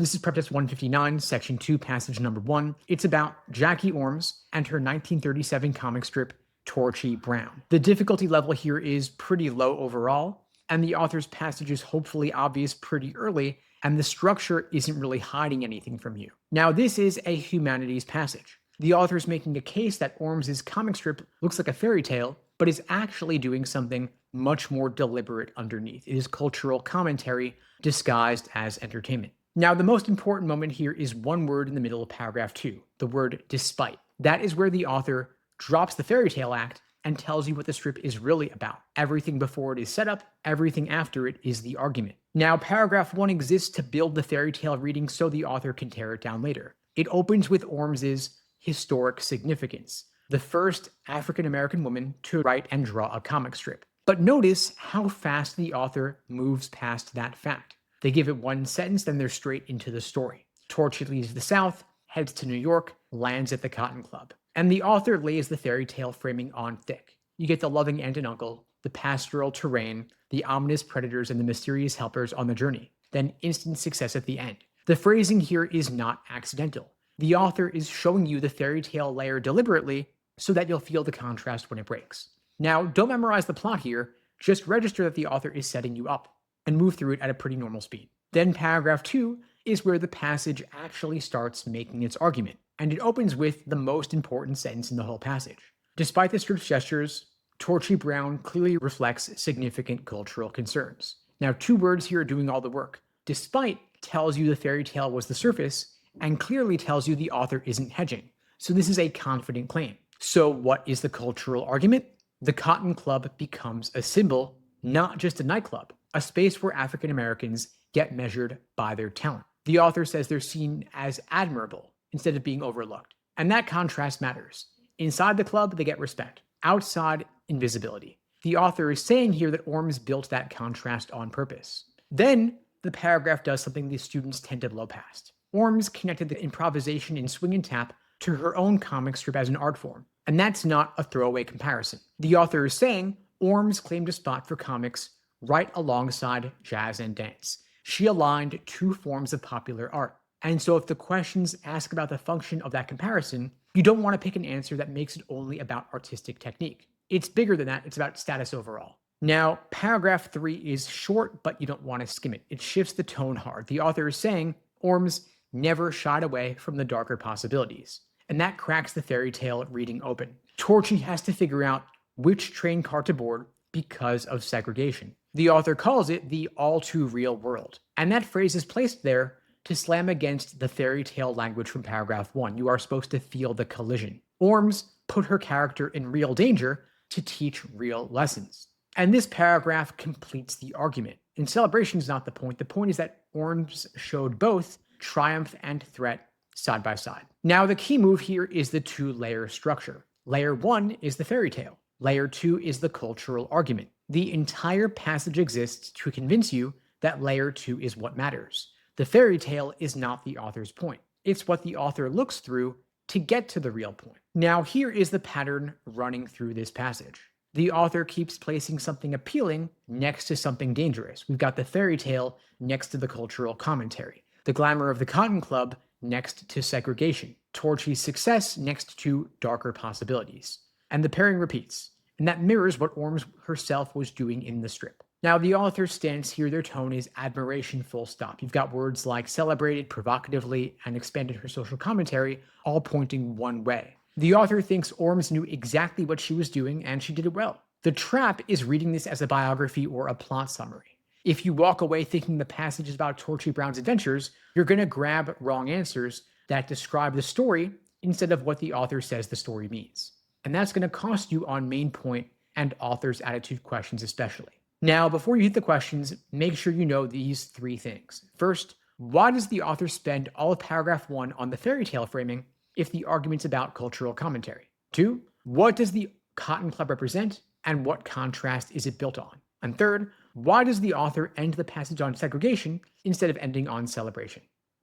This is PrepTest 159, Section 2, Passage Number 1. It's about Jackie Ormes and her 1937 comic strip, Torchy Brown. The difficulty level here is pretty low overall, and the author's passage is hopefully obvious pretty early, and the structure isn't really hiding anything from you. Now, this is a humanities passage. The author is making a case that Ormes' comic strip looks like a fairy tale, but is actually doing something much more deliberate underneath. It is cultural commentary disguised as entertainment. Now, the most important moment here is one word in the middle of paragraph 2, the word despite. That is where the author drops the fairy tale act and tells you what the strip is really about. Everything before it is set up, everything after it is the argument. Now, paragraph 1 exists to build the fairy tale reading so the author can tear it down later. It opens with Ormes' historic significance, the first African-American woman to write and draw a comic strip. But notice how fast the author moves past that fact. They give it one sentence, then they're straight into the story. Torchy leaves the South, heads to New York, lands at the Cotton Club. And the author lays the fairy tale framing on thick. You get the loving aunt and uncle, the pastoral terrain, the ominous predators, and the mysterious helpers on the journey. Then instant success at the end. The phrasing here is not accidental. The author is showing you the fairy tale layer deliberately so that you'll feel the contrast when it breaks. Now, don't memorize the plot here, just register that the author is setting you up and move through it at a pretty normal speed. Then paragraph 2 is where the passage actually starts making its argument, and it opens with the most important sentence in the whole passage. Despite the strip's gestures, Torchy Brown clearly reflects significant cultural concerns. Now, 2 words here are doing all the work. Despite tells you the fairy tale was the surface, and clearly tells you the author isn't hedging. So this is a confident claim. So what is the cultural argument? The Cotton Club becomes a symbol, not just a nightclub, a space where African Americans get measured by their talent. The author says they're seen as admirable instead of being overlooked. And that contrast matters. Inside the club, they get respect. Outside, invisibility. The author is saying here that Ormes built that contrast on purpose. Then, the paragraph does something the students tend to blow past. Ormes connected the improvisation in swing and tap to her own comic strip as an art form. And that's not a throwaway comparison. The author is saying Ormes claimed a spot for comics right alongside jazz and dance. She aligned 2 forms of popular art. And so if the questions ask about the function of that comparison, you don't want to pick an answer that makes it only about artistic technique. It's bigger than that, it's about status overall. Now, paragraph 3 is short, but you don't want to skim it. It shifts the tone hard. The author is saying Ormes never shied away from the darker possibilities. And that cracks the fairy tale reading open. Torchy has to figure out which train car to board because of segregation. The author calls it the all-too-real world. And that phrase is placed there to slam against the fairy tale language from paragraph 1. You are supposed to feel the collision. Ormes put her character in real danger to teach real lessons. And this paragraph completes the argument. And celebration is not the point. The point is that Ormes showed both triumph and threat side by side. Now, the key move here is the 2-layer structure. Layer 1 is the fairy tale. Layer 2 is the cultural argument. The entire passage exists to convince you that layer 2 is what matters. The fairy tale is not the author's point. It's what the author looks through to get to the real point. Now, here is the pattern running through this passage. The author keeps placing something appealing next to something dangerous. We've got the fairy tale next to the cultural commentary. The glamour of the Cotton Club next to segregation. Torchy's success next to darker possibilities. And the pairing repeats. And that mirrors what Ormes herself was doing in the strip. Now, the author's stance here, their tone is admiration full stop. You've got words like celebrated, provocatively, and expanded her social commentary, all pointing one way. The author thinks Ormes knew exactly what she was doing, and she did it well. The trap is reading this as a biography or a plot summary. If you walk away thinking the passage is about Torchy Brown's adventures, you're going to grab wrong answers that describe the story instead of what the author says the story means. And that's going to cost you on main point and author's attitude questions especially. Now, before you hit the questions, make sure you know these 3 things. First, why does the author spend all of paragraph 1 on the fairy tale framing if the argument's about cultural commentary? 2, what does the Cotton Club represent and what contrast is it built on? And third, why does the author end the passage on segregation instead of ending on celebration?